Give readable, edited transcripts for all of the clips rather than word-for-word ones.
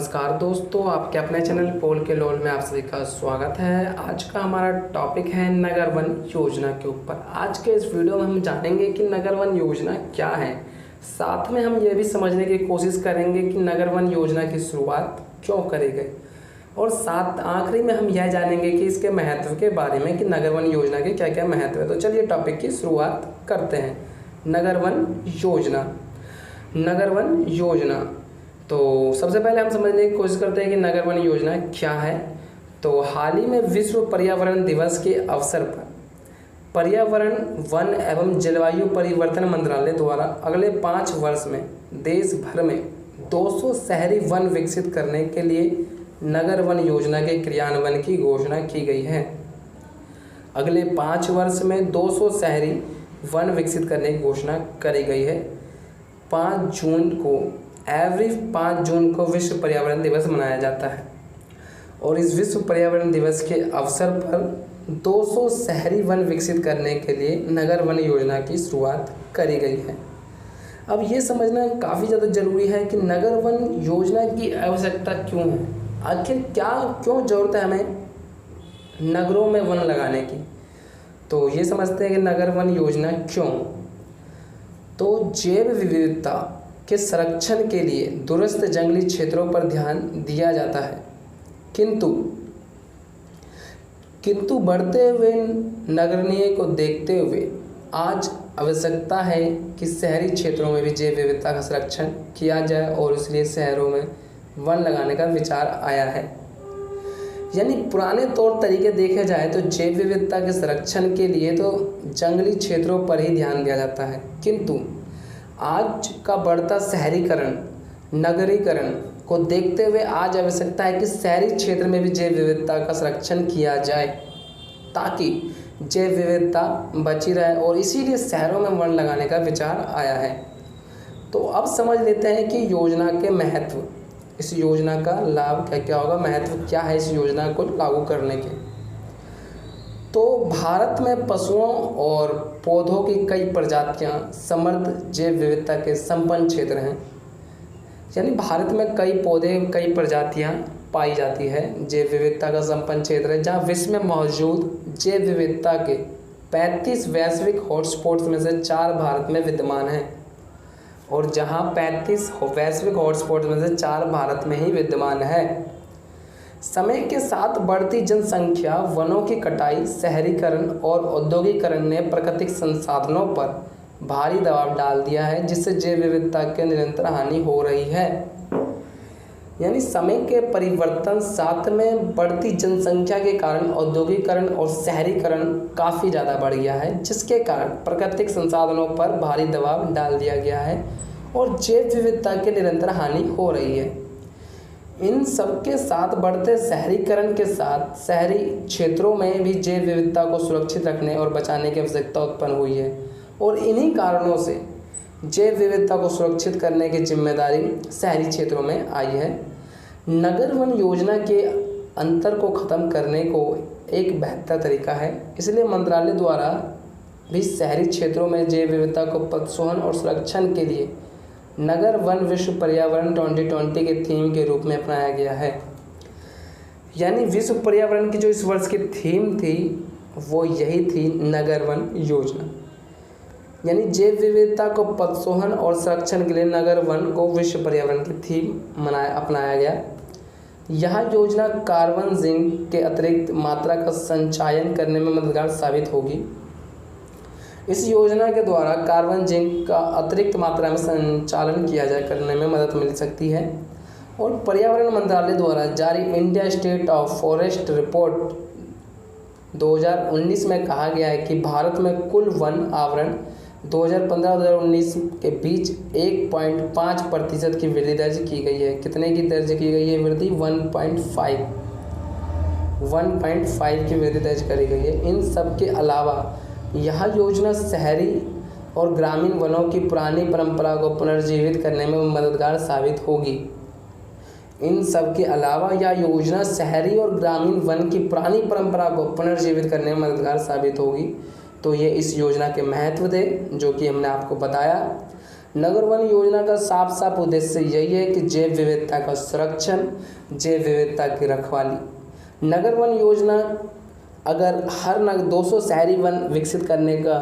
नमस्कार दोस्तों, आपके अपने चैनल पोल के लोल में आप सभी का स्वागत है। आज का हमारा टॉपिक है नगर वन योजना के ऊपर। आज के इस वीडियो में हम जानेंगे कि नगर वन योजना क्या है। साथ में हम ये भी समझने की कोशिश करेंगे कि नगर वन योजना की शुरुआत क्यों करी गई, और साथ आखिरी में हम यह जानेंगे कि इसके महत्व के बारे में कि नगर वन योजना के क्या क्या महत्व है। तो चलिए टॉपिक की शुरुआत करते हैं। नगर वन योजना। नगर वन योजना, तो सबसे पहले हम समझने की कोशिश करते हैं कि नगर वन योजना क्या है। तो हाल ही में विश्व पर्यावरण दिवस के अवसर पर पर्यावरण, वन एवं जलवायु परिवर्तन मंत्रालय द्वारा अगले 5 वर्ष में देश भर में 200 शहरी वन विकसित करने के लिए नगर वन योजना के क्रियान्वयन की घोषणा की गई है। अगले 5 वर्ष में 200 शहरी वन विकसित करने की घोषणा करी गई है। 5 जून को विश्व पर्यावरण दिवस मनाया जाता है, और इस विश्व पर्यावरण दिवस के अवसर पर 200 शहरी वन विकसित करने के लिए नगर वन योजना की शुरुआत करी गई है। अब ये समझना काफ़ी ज़्यादा ज़रूरी है कि नगर वन योजना की आवश्यकता क्यों है। आखिर क्यों ज़रूरत है हमें नगरों में वन लगाने की। तो ये समझते हैं कि नगर वन योजना क्यों। तो जैव विविधता के संरक्षण के लिए दूरस्थ जंगली क्षेत्रों पर ध्यान दिया जाता है, किंतु बढ़ते हुए नगरीय को देखते हुए आज आवश्यकता है कि शहरी क्षेत्रों में भी जैव विविधता का संरक्षण किया जाए, और इसलिए शहरों में वन लगाने का विचार आया है। यानी पुराने तौर तरीके देखे जाए तो जैव विविधता के संरक्षण के लिए तो जंगली क्षेत्रों पर ही ध्यान दिया जाता है, किंतु आज का बढ़ता शहरीकरण, नगरीकरण को देखते हुए आज आवश्यकता है कि शहरी क्षेत्र में भी जैव विविधता का संरक्षण किया जाए, ताकि जैव विविधता बची रहे, और इसीलिए शहरों में वन लगाने का विचार आया है। तो अब समझ लेते हैं कि योजना के महत्व, इस योजना का लाभ क्या क्या होगा, महत्व क्या है इस योजना को लागू करने के। तो भारत में पशुओं और पौधों की कई प्रजातियां समृद्ध जैव विविधता के संपन्न क्षेत्र हैं। यानी भारत में कई पौधे, कई प्रजातियां पाई जाती है, जैव विविधता का संपन्न क्षेत्र है, जहां विश्व में मौजूद जैव विविधता के 35 वैश्विक हॉटस्पॉट्स में से 4 भारत में विद्यमान हैं, और जहां 35 वैश्विक हॉटस्पॉट्स में से 4 भारत में ही विद्यमान है। समय के साथ बढ़ती जनसंख्या, वनों की कटाई, शहरीकरण और औद्योगिकरण ने प्राकृतिक संसाधनों पर भारी दबाव डाल दिया है, जिससे जैव विविधता के निरंतर हानि हो रही है। यानी समय के परिवर्तन, साथ में बढ़ती जनसंख्या के कारण औद्योगिकरण और शहरीकरण काफ़ी ज़्यादा बढ़ गया है, जिसके कारण प्राकृतिक संसाधनों पर भारी दबाव डाल दिया गया है और जैव विविधता की निरंतर हानि हो रही है। इन सबके साथ बढ़ते शहरीकरण के साथ शहरी क्षेत्रों में भी जैव विविधता को सुरक्षित रखने और बचाने की आवश्यकता उत्पन्न हुई है, और इन्हीं कारणों से जैव विविधता को सुरक्षित करने की जिम्मेदारी शहरी क्षेत्रों में आई है। नगर वन योजना के अंतर को ख़त्म करने को एक बेहतर तरीका है, इसलिए मंत्रालय द्वारा भी शहरी क्षेत्रों में जैव विविधता को प्रोत्साहन और संरक्षण के लिए नगर वन विश्व पर्यावरण 2020 के थीम के रूप में अपनाया गया है। यानी विश्व पर्यावरण की जो इस वर्ष की थीम थी वो यही थी, नगर वन योजना। यानी जैव विविधता को प्रोत्साहन और संरक्षण के लिए नगर वन को विश्व पर्यावरण की थीम अपनाया गया। यह योजना कार्बन जिंक के अतिरिक्त मात्रा का संचयन करने में मददगार साबित होगी। इस योजना के द्वारा कार्बन जिंक का अतिरिक्त मात्रा में संचालन किया जाए करने में मदद मिल सकती है। और पर्यावरण मंत्रालय द्वारा जारी India state of forest report 2019 में कहा गया है कि भारत में कुल वन आवरण 2015-2019 के बीच 1.5% की वृद्धि दर्ज की गई है। कितने की दर्ज की गई है वृद्धि? 1.5 की वृद्धि दर्ज करी गई है। इन सब के अलावा यह योजना शहरी और ग्रामीण वनों की पुरानी परंपरा को पुनर्जीवित करने में मददगार साबित होगी। इन सब के अलावा यह योजना शहरी और ग्रामीण वन की पुरानी परंपरा को पुनर्जीवित करने में मददगार साबित होगी। तो ये इस योजना के महत्व थे जो कि हमने आपको बताया। नगर वन योजना का साफ साफ उद्देश्य यही है कि जैव विविधता का संरक्षण, जैव विविधता की रखवाली। नगर वन योजना अगर हर 200 शहरी वन विकसित करने का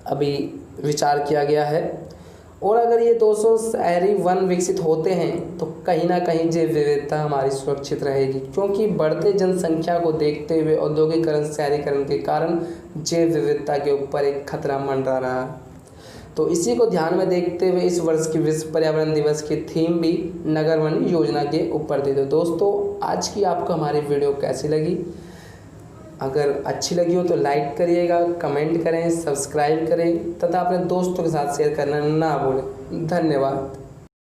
अभी विचार किया गया है, और अगर ये 200 शहरी वन विकसित होते हैं तो कहीं ना कहीं जैव विविधता हमारी सुरक्षित रहेगी, क्योंकि बढ़ते जनसंख्या को देखते हुए औद्योगिकरण, शहरीकरण के कारण जैव विविधता के ऊपर एक खतरा मंडरा रहा है। तो इसी को ध्यान में देखते हुए इस वर्ष की विश्व पर्यावरण दिवस की थीम भी नगर वन योजना के ऊपर दे दो। दोस्तों, आज की आपको हमारी वीडियो कैसी लगी? अगर अच्छी लगी हो तो लाइक करिएगा, कमेंट करें, सब्सक्राइब करें तथा अपने दोस्तों के साथ शेयर करना ना भूलें। धन्यवाद।